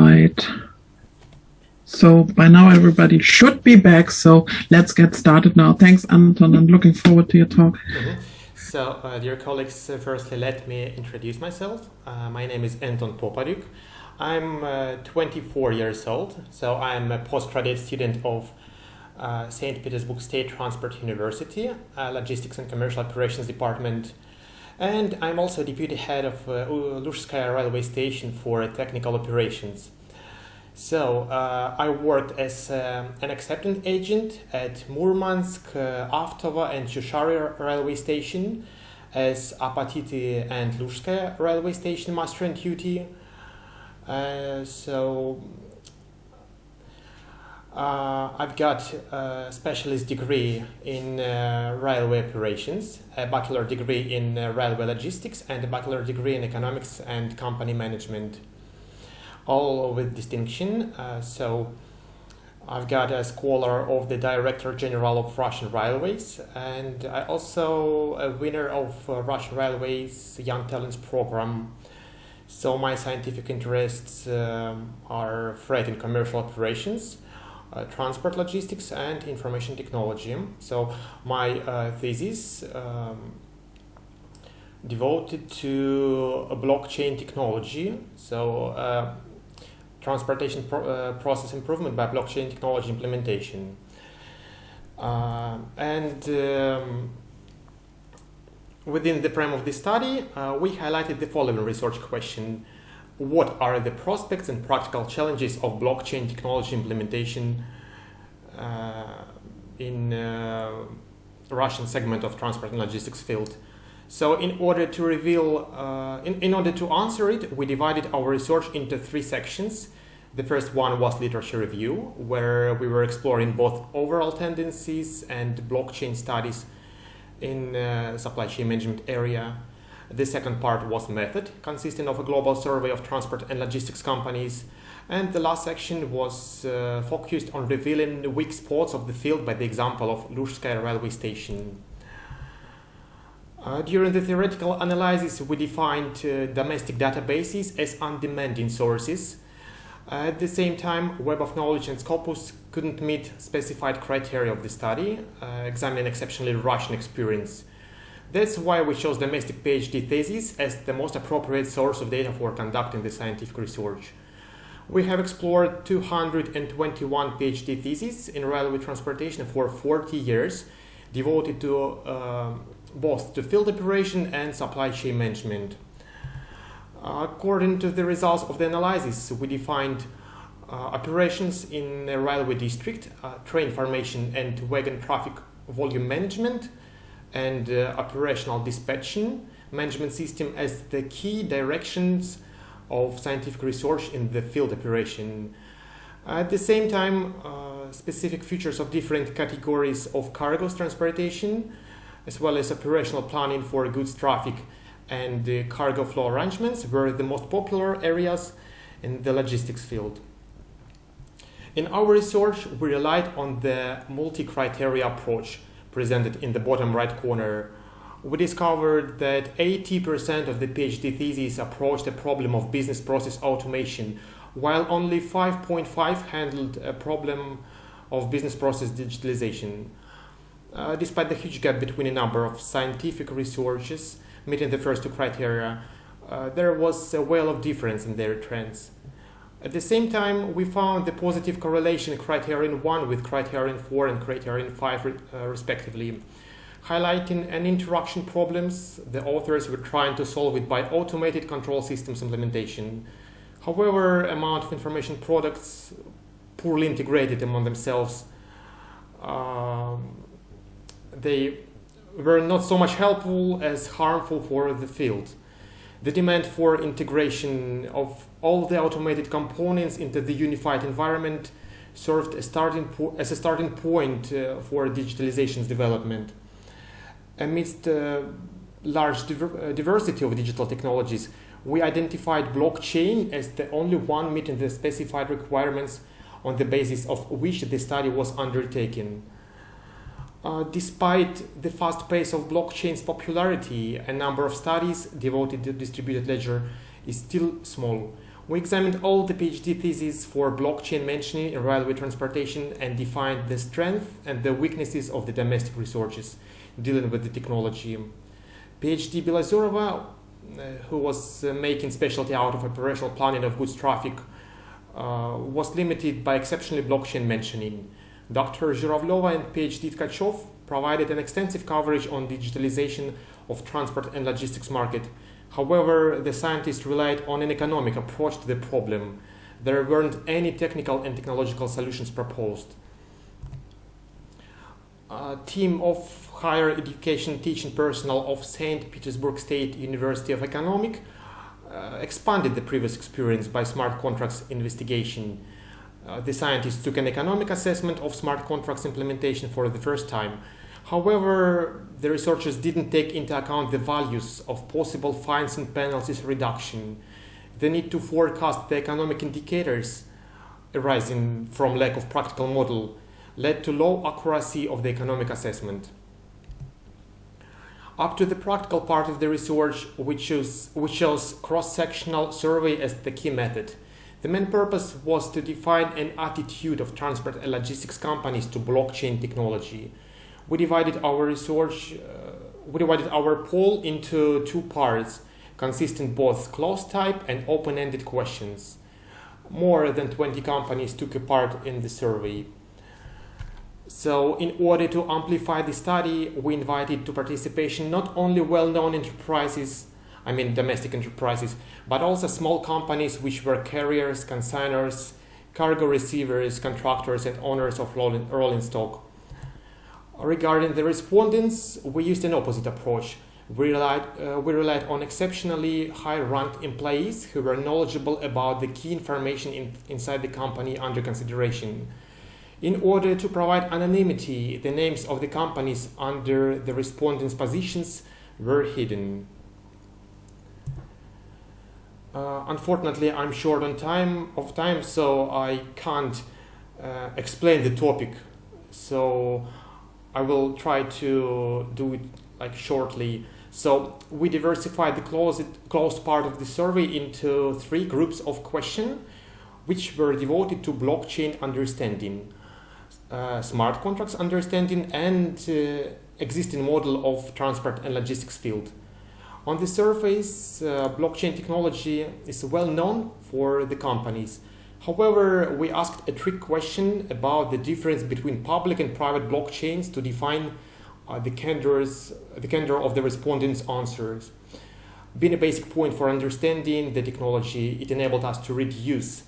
right. So by now everybody should be back. So let's get started now. Thanks, Anton, and looking forward to your talk. Mm-hmm. So, dear colleagues, firstly, let me introduce myself. My name is Anton Poparyuk. I'm 24 years old, so I'm a postgraduate student of St. Petersburg State Transport University, Logistics and Commercial Operations Department. And I'm also deputy head of Luzhskaya railway station for technical operations. So I worked as an acceptance agent at Murmansk, Avtovo and Chushari railway station, as Apatity and Luzhskaya railway station master on duty. I've got a specialist degree in railway operations, a bachelor degree in railway logistics, and a bachelor degree in economics and company management, all with distinction. So I've got a scholar of the Director General of Russian Railways, and I also a winner of Russian Railways Young Talents Program. So my scientific interests are freight and commercial operations, transport logistics, and information technology. So my thesis devoted to blockchain technology, so transportation process improvement by blockchain technology implementation. Within the frame of this study, we highlighted the following research question: what are the prospects and practical challenges of blockchain technology implementation in Russian segment of transport and logistics field? So in order to reveal, in order to answer it, we divided our research into three sections. The first one was literature review, where we were exploring both overall tendencies and blockchain studies in supply chain management area. The second part was method, consisting of a global survey of transport and logistics companies. And the last section was focused on revealing the weak spots of the field by the example of Luzhskaya railway station. During the theoretical analysis, we defined domestic databases as undemanding sources. At the same time, Web of Knowledge and Scopus couldn't meet specified criteria of the study, examining exceptionally Russian experience. That's why we chose domestic PhD thesis as the most appropriate source of data for conducting the scientific research. We have explored 221 PhD theses in railway transportation for 40 years, devoted to both to field operation and supply chain management. According to the results of the analysis, we defined operations in a railway district, train formation and wagon traffic volume management, and operational dispatching management system as the key directions of scientific research in the field operation. At the same time, specific features of different categories of cargo transportation, as well as operational planning for goods traffic and cargo flow arrangements, were the most popular areas in the logistics field. In our research, we relied on the multi-criteria approach presented in the bottom right corner. We discovered that 80% of the PhD theses approached the problem of business process automation, while only 5.5 handled a problem of business process digitalization. Despite the huge gap between a number of scientific researches meeting the first two criteria, there was a whale of difference in their trends. At the same time, we found the positive correlation criterion 1 with criterion 4 and criterion 5 respectively. Highlighting an interaction problems, the authors were trying to solve it by automated control systems implementation. However, amount of information products poorly integrated among themselves, they were not so much helpful as harmful for the field. The demand for integration of all the automated components into the unified environment served as a starting point for digitalization's development. Amidst large diversity of digital technologies, we identified blockchain as the only one meeting the specified requirements on the basis of which the study was undertaken. Despite the fast pace of blockchain's popularity, a number of studies devoted to distributed ledger is still small. We examined all the PhD theses for blockchain mentioning in railway transportation and defined the strengths and the weaknesses of the domestic researches dealing with the technology. PhD Bilazurova, who was making specialty out of operational planning of goods traffic, was limited by exceptionally blockchain mentioning. Dr. Zhuravleva and PhD Tkachov provided an extensive coverage on digitalization of transport and logistics market. However, the scientists relied on an economic approach to the problem. There weren't any technical and technological solutions proposed. A team of higher education teaching personnel of St. Petersburg State University of Economics expanded the previous experience by smart contracts investigation. The scientists took an economic assessment of smart contracts implementation for the first time. However, the researchers didn't take into account the values of possible fines and penalties reduction, the need to forecast the economic indicators arising from lack of practical model led to low accuracy of the economic assessment. Up to the practical part of the research, we chose cross-sectional survey as the key method. The main purpose was to define an attitude of transport and logistics companies to blockchain technology. We divided our poll into two parts, consisting both closed type and open-ended questions. More than 20 companies took a part in the survey. So in order to amplify the study, we invited to participation not only well-known enterprises, domestic enterprises, but also small companies which were carriers, consignors, cargo receivers, contractors, and owners of rolling stock. Regarding the respondents, we used an opposite approach. We relied on exceptionally high-ranked employees who were knowledgeable about the key information inside the company under consideration. In order to provide anonymity, the names of the companies under the respondents' positions were hidden. Unfortunately, I'm short on time, so I can't explain the topic. So I will try to do it shortly. So we diversified the closed part of the survey into 3 groups of questions, which were devoted to blockchain understanding, smart contracts understanding, and existing model of transport and logistics field. On the surface, blockchain technology is well known for the companies. However, we asked a trick question about the difference between public and private blockchains to define the candor of the respondents' answers. Being a basic point for understanding the technology, it enabled us to reduce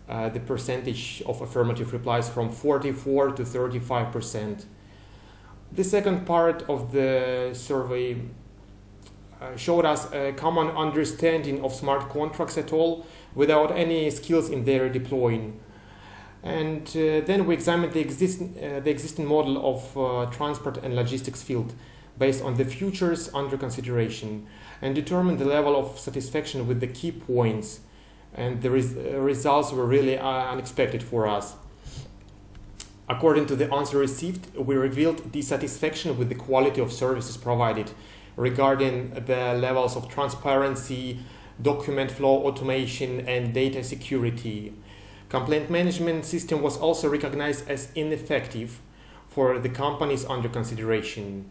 the percentage of affirmative replies from 44 to 35%. The second part of the survey showed us a common understanding of smart contracts at all without any skills in their deploying. And then we examined the existing model of transport and logistics field based on the futures under consideration and determined the level of satisfaction with the key points. And the results were really unexpected for us. According to the answer received, we revealed dissatisfaction with the quality of services provided regarding the levels of transparency, document flow automation, and data security. Complaint management system was also recognized as ineffective for the companies under consideration.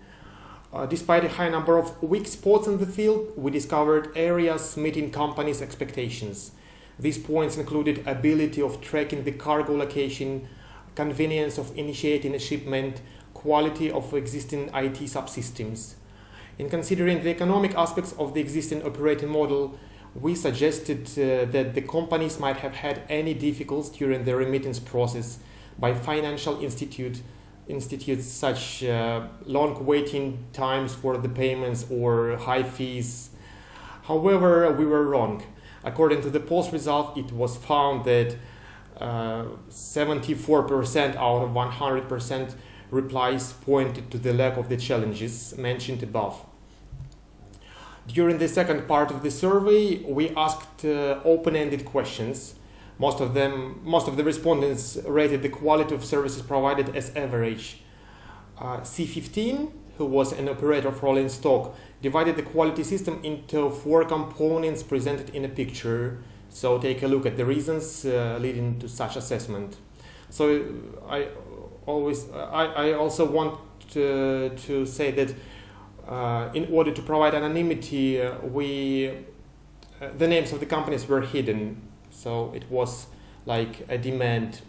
Despite a high number of weak spots in the field, we discovered areas meeting companies' expectations. These points included ability of tracking the cargo location, convenience of initiating a shipment, quality of existing IT subsystems. In considering the economic aspects of the existing operating model, we suggested that the companies might have had any difficulties during the remittance process by financial institutes such long waiting times for the payments or high fees. However, we were wrong. According to the post result, it was found that 74% out of 100% replies pointed to the lack of the challenges mentioned above. During the second part of the survey, we asked open-ended questions. Most of the respondents rated the quality of services provided as average. C15, who was an operator of rolling stock, divided the quality system into 4 components presented in a picture. So take a look at the reasons leading to such assessment. So I also want to say that in order to provide anonymity, the names of the companies were hidden. So it was like a demand.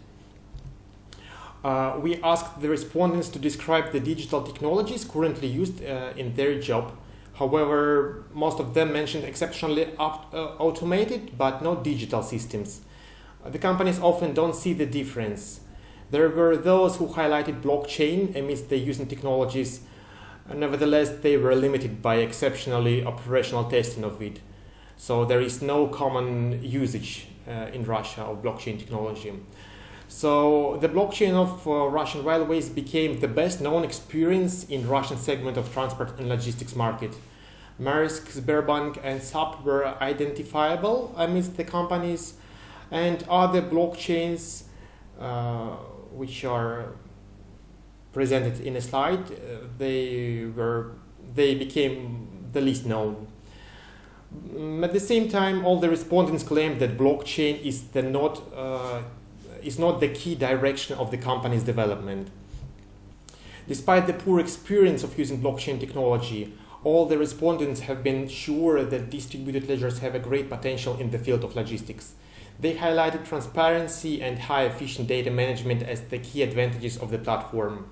We asked the respondents to describe the digital technologies currently used in their job. However, most of them mentioned exceptionally automated but not digital systems. The companies often don't see the difference. There were those who highlighted blockchain amidst the using technologies. Nevertheless, they were limited by exceptionally operational testing of it. So there is no common usage in Russia of blockchain technology. So the blockchain of Russian railways became the best known experience in Russian segment of transport and logistics market. Maersk, Sberbank and SAP were identifiable amidst the companies, and other blockchains which are presented in a slide, they became the least known. At the same time, all the respondents claimed that blockchain is not the key direction of the company's development. Despite the poor experience of using blockchain technology, all the respondents have been sure that distributed ledgers have a great potential in the field of logistics. They highlighted transparency and high efficient data management as the key advantages of the platform.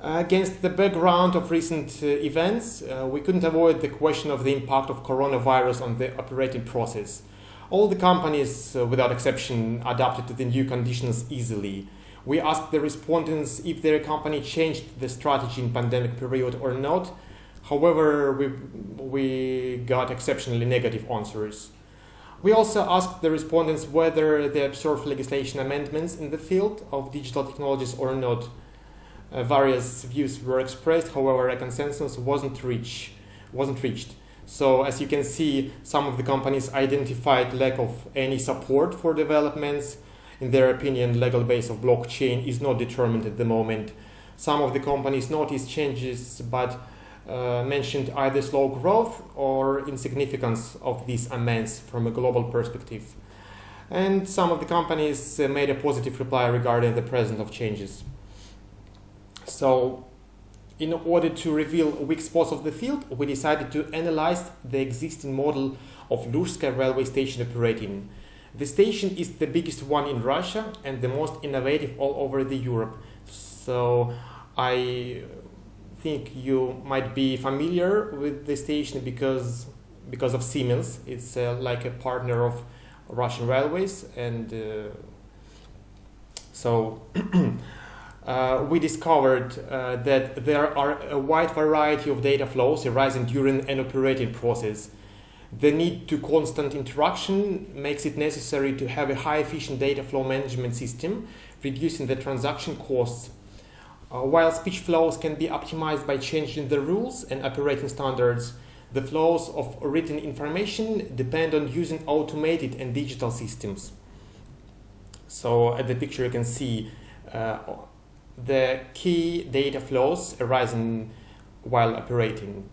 Against the background of recent events, we couldn't avoid the question of the impact of coronavirus on the operating process. All the companies, without exception, adapted to the new conditions easily. We asked the respondents if their company changed the strategy in pandemic period or not. However, we got exceptionally negative answers. We also asked the respondents whether they observed legislation amendments in the field of digital technologies or not. Various views were expressed, however, a consensus wasn't reached. So, as you can see, some of the companies identified lack of any support for developments. In their opinion, legal base of blockchain is not determined at the moment. Some of the companies noticed changes, but mentioned either slow growth or insignificance of these amendments from a global perspective. And some of the companies made a positive reply regarding the presence of changes. So, in order to reveal weak spots of the field, we decided to analyze the existing model of Luzhskaya railway station operating. The station is the biggest one in Russia and the most innovative all over the Europe. So I think you might be familiar with the station because of Siemens. It's like a partner of Russian railways, and so we discovered that there are a wide variety of data flows arising during an operating process. The need to constant interaction makes it necessary to have a high efficient data flow management system, reducing the transaction costs. While speech flows can be optimized by changing the rules and operating standards, the flows of written information depend on using automated and digital systems. So at the picture you can see the key data flows arising while operating.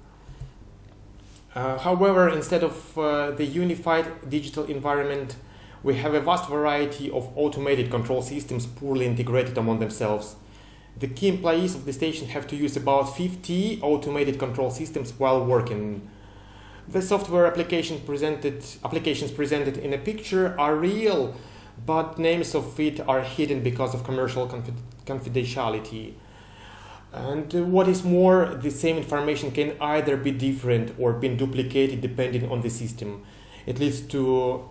However, instead of the unified digital environment, we have a vast variety of automated control systems poorly integrated among themselves. The key employees of the station have to use about 50 automated control systems while working. The software applications presented in a picture are real, but names of it are hidden because of commercial confidentiality. And what is more, the same information can either be different or be duplicated depending on the system. It leads to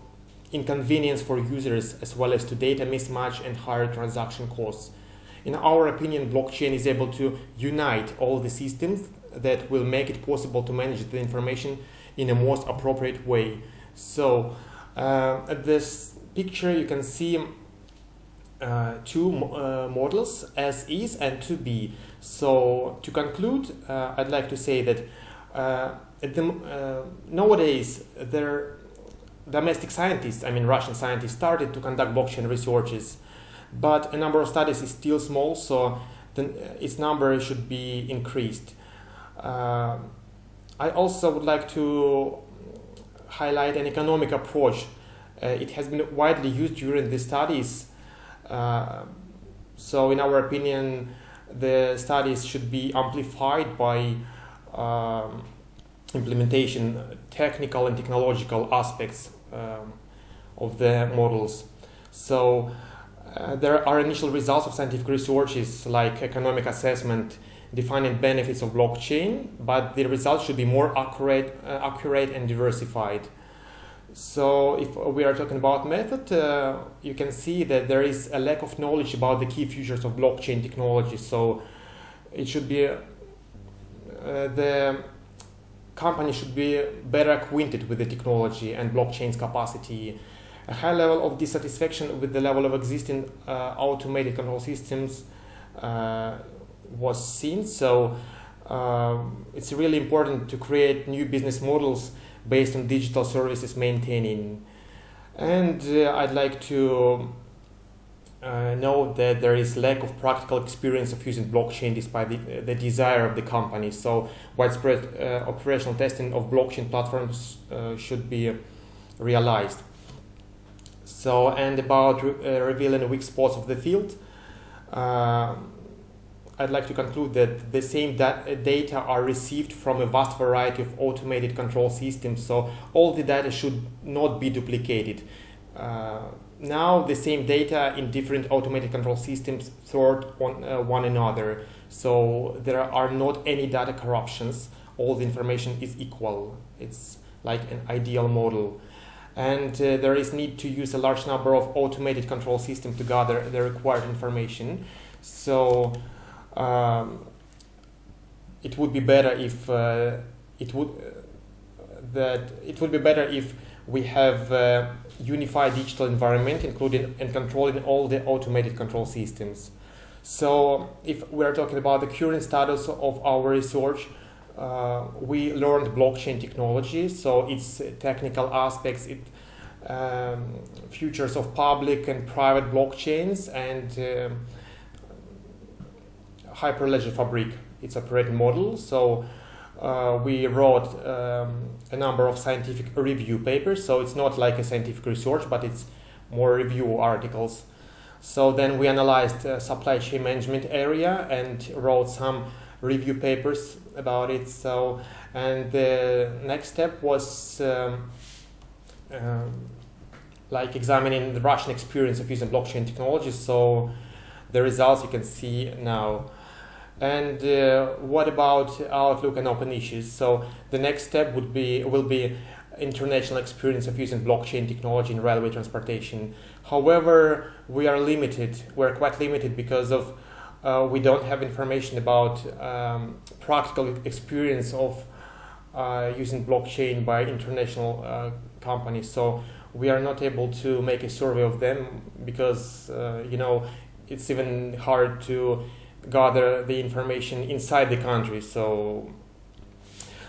inconvenience for users as well as to data mismatch and higher transaction costs. In our opinion, blockchain is able to unite all the systems that will make it possible to manage the information in a most appropriate way. So at this picture you can see two models, as is and to be. So to conclude, I'd like to say that nowadays domestic scientists, Russian scientists, started to conduct blockchain researches, but a number of studies is still small, so its number should be increased. I also would like to highlight an economic approach It has been widely used during the studies. So in our opinion, the studies should be amplified by implementation, technical and technological aspects of the models. So there are initial results of scientific researches like economic assessment defining benefits of blockchain, but the results should be more accurate and diversified. So if we are talking about method, you can see that there is a lack of knowledge about the key features of blockchain technology. So it should be the company should be better acquainted with the technology and blockchain's capacity. A high level of dissatisfaction with the level of existing automated control systems was seen. So it's really important to create new business models based on digital services maintaining. And I'd like to note that there is lack of practical experience of using blockchain despite the desire of the company. So widespread operational testing of blockchain platforms should be realized. So, and about revealing weak spots of the field, I'd like to conclude that the same data are received from a vast variety of automated control systems, so all the data should not be duplicated. Now the same data in different automated control systems thwart on one another, so there are not any data corruptions. All the information is equal. It's like an ideal model. And there is need to use a large number of automated control systems to gather the required information. So it would be better if we have a unified digital environment, including and controlling all the automated control systems. So if we are talking about the current status of our research, we learned blockchain technology, so its technical aspects, futures of public and private blockchains, and Hyperledger Fabric, its operating model. So we wrote a number of scientific review papers, so it's not like a scientific research, but it's more review articles. So then we analyzed supply chain management area and wrote some review papers about it. So, and the next step was like examining the Russian experience of using blockchain technology. So the results you can see now. And what about Outlook and open issues? So the next step will be international experience of using blockchain technology in railway transportation. However, we are limited. We're quite limited because of we don't have information about practical experience of using blockchain by international companies. So we are not able to make a survey of them because it's even hard to gather the information inside the country. So,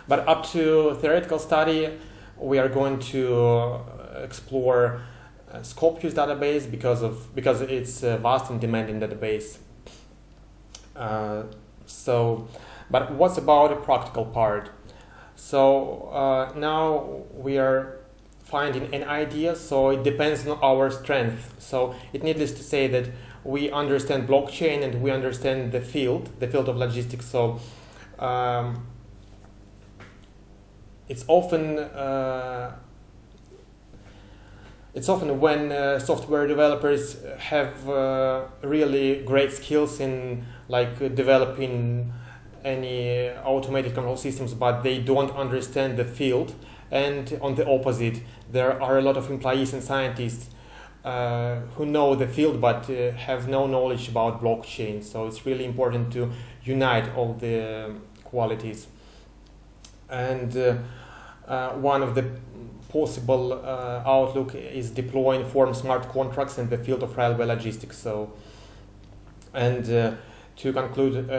but up to theoretical study, we are going to explore Scopus database because it's a vast and demanding database. But what's about the practical part? So now we are finding an idea, so it depends on our strength. So it needless to say that we understand blockchain and we understand the field of logistics. So it's often when software developers have really great skills in like developing any automated control systems, but they don't understand the field. And on the opposite, there are a lot of employees and scientists who know the field but have no knowledge about blockchain. So it's really important to unite all the qualities. And one of the possible outlook is deploying form smart contracts in the field of railway logistics. So, and to conclude,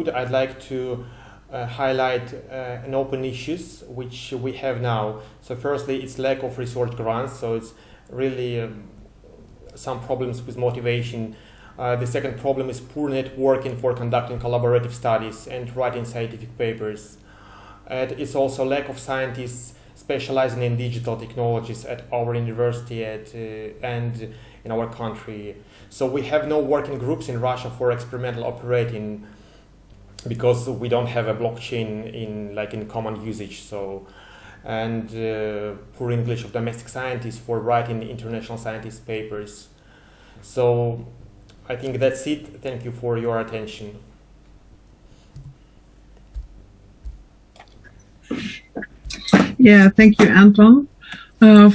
I'd like to highlight an open issues which we have now. So firstly, it's lack of research grants, so it's really some problems with motivation. The second problem is poor networking for conducting collaborative studies and writing scientific papers. And it's also lack of scientists specializing in digital technologies at our university and in our country. So we have no working groups in Russia for experimental operating because we don't have a blockchain in common usage. So, and poor English of domestic scientists for writing international scientist papers. So I think that's it. Thank you for your attention. Yeah, thank you, Anton,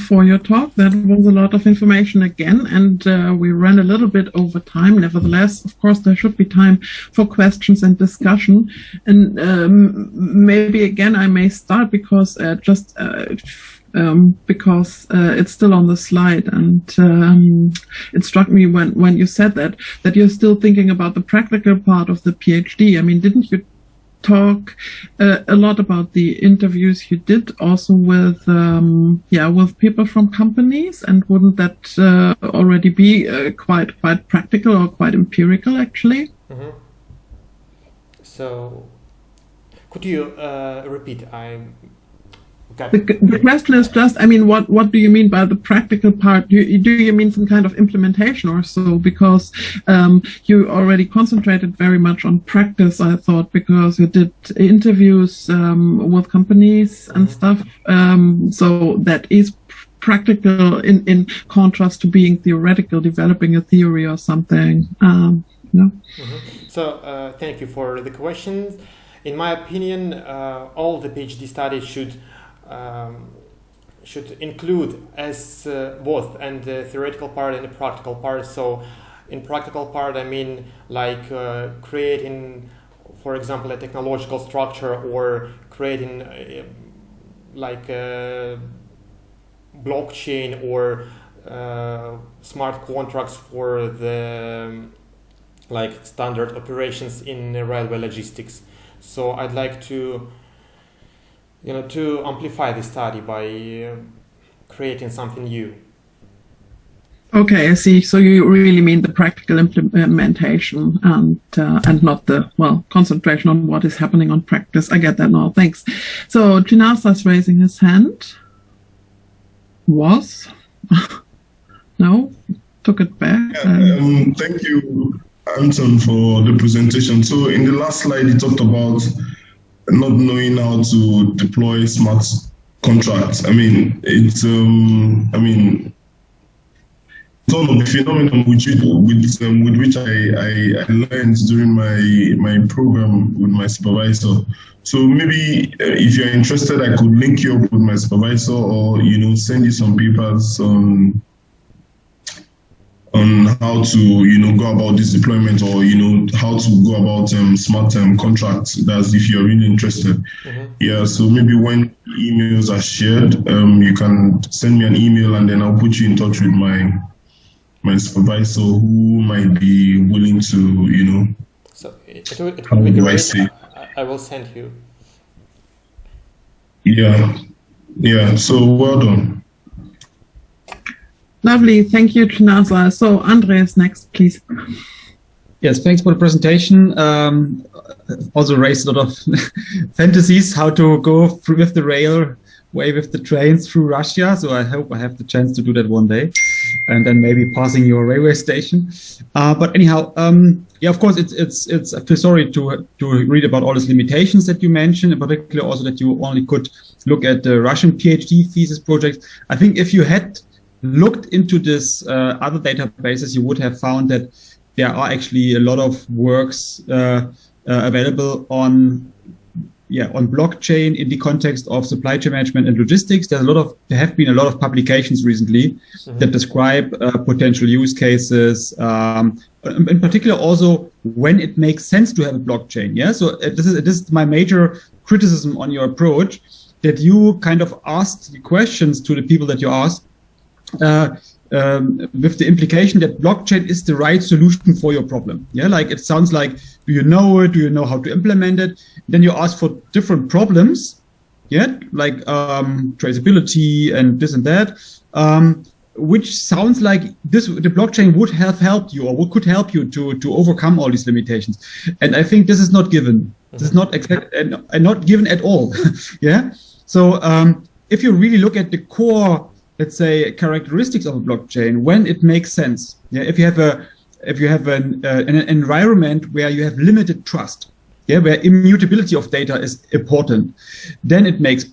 for your talk. That was a lot of information again, and we ran a little bit over time. Nevertheless, of course, there should be time for questions and discussion. And maybe again, I may start because because it's still on the slide, and it struck me when you said that you're still thinking about the practical part of the PhD. I mean, didn't you talk a lot about the interviews you did also with people from companies, and wouldn't that already be quite practical or quite empirical actually? Mm-hmm. So could you repeat? The question is just, I mean, what do you mean by the practical part? Do you mean some kind of implementation or so? Because you already concentrated very much on practice, I thought, because you did interviews with companies and stuff. So that is practical in contrast to being theoretical, developing a theory or something. So thank you for the questions. In my opinion, all the PhD studies should include as both and the theoretical part and the practical part. So in practical part, I mean like creating, for example, a technological structure, or creating like a blockchain or smart contracts for the like standard operations in railway logistics. So I'd like to amplify the study by creating something new. Okay, I see. So you really mean the practical implementation and not the, concentration on what is happening on practice. I get that now. Thanks. So Chinasa's raising his hand. No? Took it back. Thank you, Anton, for the presentation. So in the last slide, you talked about not knowing how to deploy smart contracts. I mean, it's one of the phenomenon with which I learned during my program with my supervisor. So maybe if you're interested, I could link you up with my supervisor, or send you some papers on how to go about this deployment, or how to go about smart contracts. That's if you're really interested. Mm-hmm. Yeah, so maybe when emails are shared, you can send me an email, and then I'll put you in touch with my supervisor, who might be willing to So it will be great. I will send you. Yeah. So well done. Lovely, thank you, Chinasa. So Andreas, next, please. Yes, thanks for the presentation. Also raised a lot of fantasies how to go through with the railway, with the trains through Russia. So I hope I have the chance to do that one day, and then maybe passing your railway station. But anyhow, of course, it's I feel sorry to read about all these limitations that you mentioned, in particular also that you only could look at the Russian PhD thesis projects. I think if you had looked into this other databases, you would have found that there are actually a lot of works available on blockchain in the context of supply chain management and logistics. There have been a lot of publications recently that describe potential use cases, in particular also when it makes sense to have a blockchain. Yeah, so this is my major criticism on your approach, that you kind of asked the questions to the people that you asked, with the implication that blockchain is the right solution for your problem. Yeah, like it sounds like, do you know it? Do you know how to implement it? Then you ask for different problems, like traceability and this and that, which sounds like the blockchain would have helped you, or could help you to overcome all these limitations. And I think this is not given. This is not exact and not given at all. Yeah. So if you really look at the core, let's say, characteristics of a blockchain, when it makes sense, yeah, if you have an environment where you have limited trust, yeah, where immutability of data is important, then it makes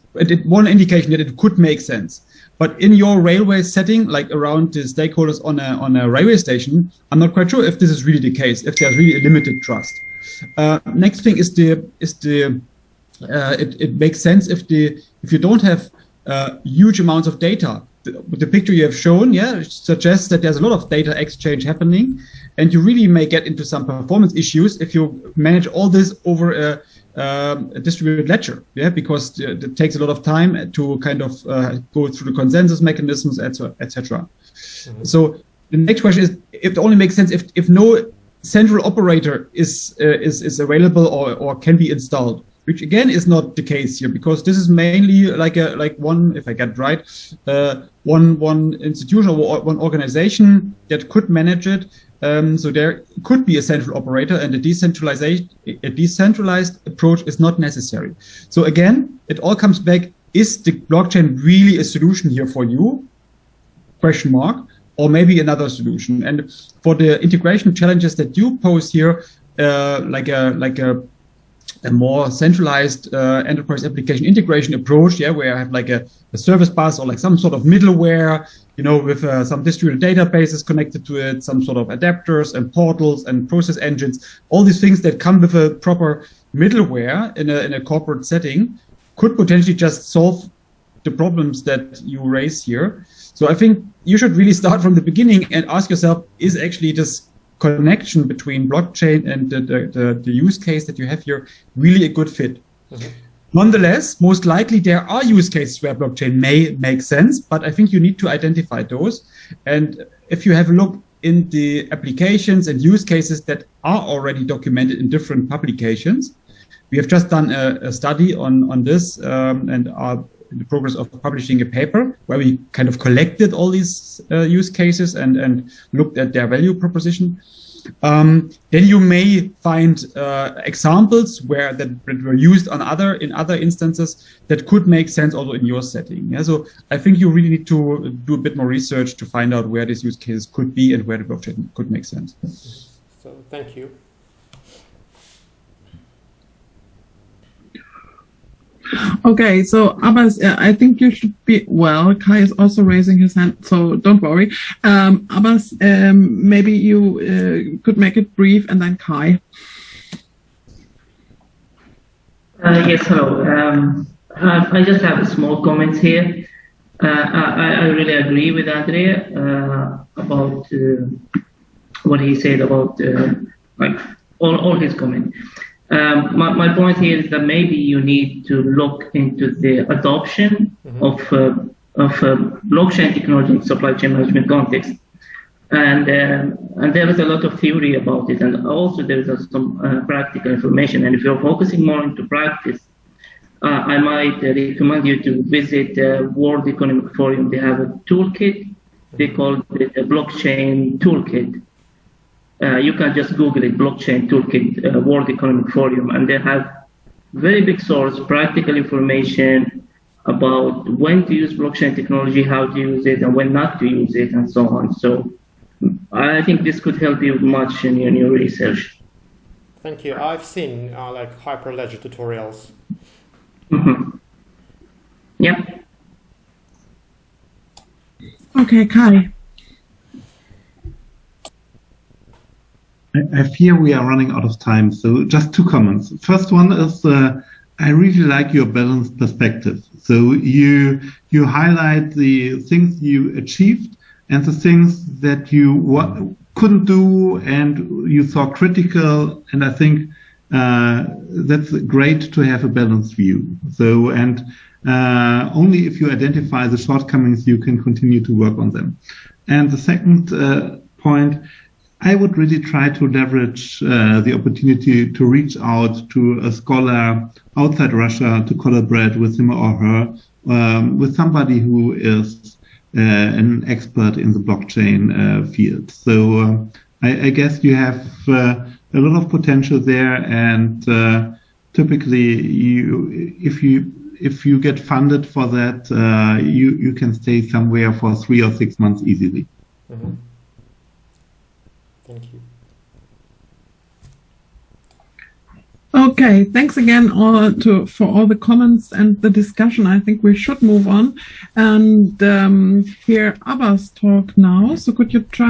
one indication that it could make sense. But in your railway setting, like around the stakeholders on a railway station, I'm not quite sure if this is really the case, if there's really a limited trust. Next thing is it makes sense if you don't have huge amounts of data. The picture you have shown, yeah, suggests that there's a lot of data exchange happening, and you really may get into some performance issues if you manage all this over a distributed ledger, yeah, because it takes a lot of time to kind of go through the consensus mechanisms, etc. Mm-hmm. So the next question is, if it only makes sense if no central operator is available or can be installed, which again is not the case here, because this is mainly like one, if I get it right, one institution or one organization that could manage it. So there could be a central operator, and a decentralized approach is not necessary. So again, it all comes back: is the blockchain really a solution here for you? Question mark. Or maybe another solution. And for the integration challenges that you pose here, like a more centralized enterprise application integration approach, yeah, where I have like a service bus or like some sort of middleware, you know, with some distributed databases connected to it, some sort of adapters and portals and process engines, all these things that come with a proper middleware in a corporate setting could potentially just solve the problems that you raise here. So I think you should really start from the beginning and ask yourself, is actually this connection between blockchain and the use case that you have here really a good fit? Mm-hmm. Nonetheless, most likely there are use cases where blockchain may make sense, but I think you need to identify those. And if you have a look in the applications and use cases that are already documented in different publications, we have just done a study on this and are in the progress of publishing a paper where we kind of collected all these use cases and looked at their value proposition. Then you may find examples where that were used in other instances that could make sense also in your setting. Yeah, so I think you really need to do a bit more research to find out where these use cases could be and where the blockchain could make sense. So thank you. Okay, so Abbas, I think you should be, well, Kai is also raising his hand, so don't worry. Abbas, maybe you could make it brief, and then Kai. Yes, hello. I just have a small comment here. I really agree with Andrea about what he said about like all his comments. My point here is that maybe you need to look into the adoption of blockchain technology in supply chain management context, and there is a lot of theory about it, and also there is some practical information. And if you're focusing more into practice, I might recommend you to visit World Economic Forum. They have a toolkit. They call it the blockchain toolkit. You can just Google it, blockchain toolkit, World Economic Forum, and they have very big source, practical information about when to use blockchain technology, how to use it, and when not to use it, and so on. So I think this could help you much in your research. Thank you. I've seen like Hyperledger tutorials. Mm-hmm. Yep. Okay, Kai. I fear we are running out of time, so just two comments. First one is I really like your balanced perspective. So you highlight the things you achieved and the things that you couldn't do and you saw critical, and I think that's great to have a balanced view. So, and only if you identify the shortcomings you can continue to work on them. And the second point, I would really try to leverage the opportunity to reach out to a scholar outside Russia to collaborate with him or her, with somebody who is an expert in the blockchain field. So I guess you have a lot of potential there, and typically, if if you get funded for that, you can stay somewhere for 3 or 6 months easily. Mm-hmm. Thank you. Okay, thanks again for all the comments and the discussion. I think we should move on and hear Abbas talk now. So could you try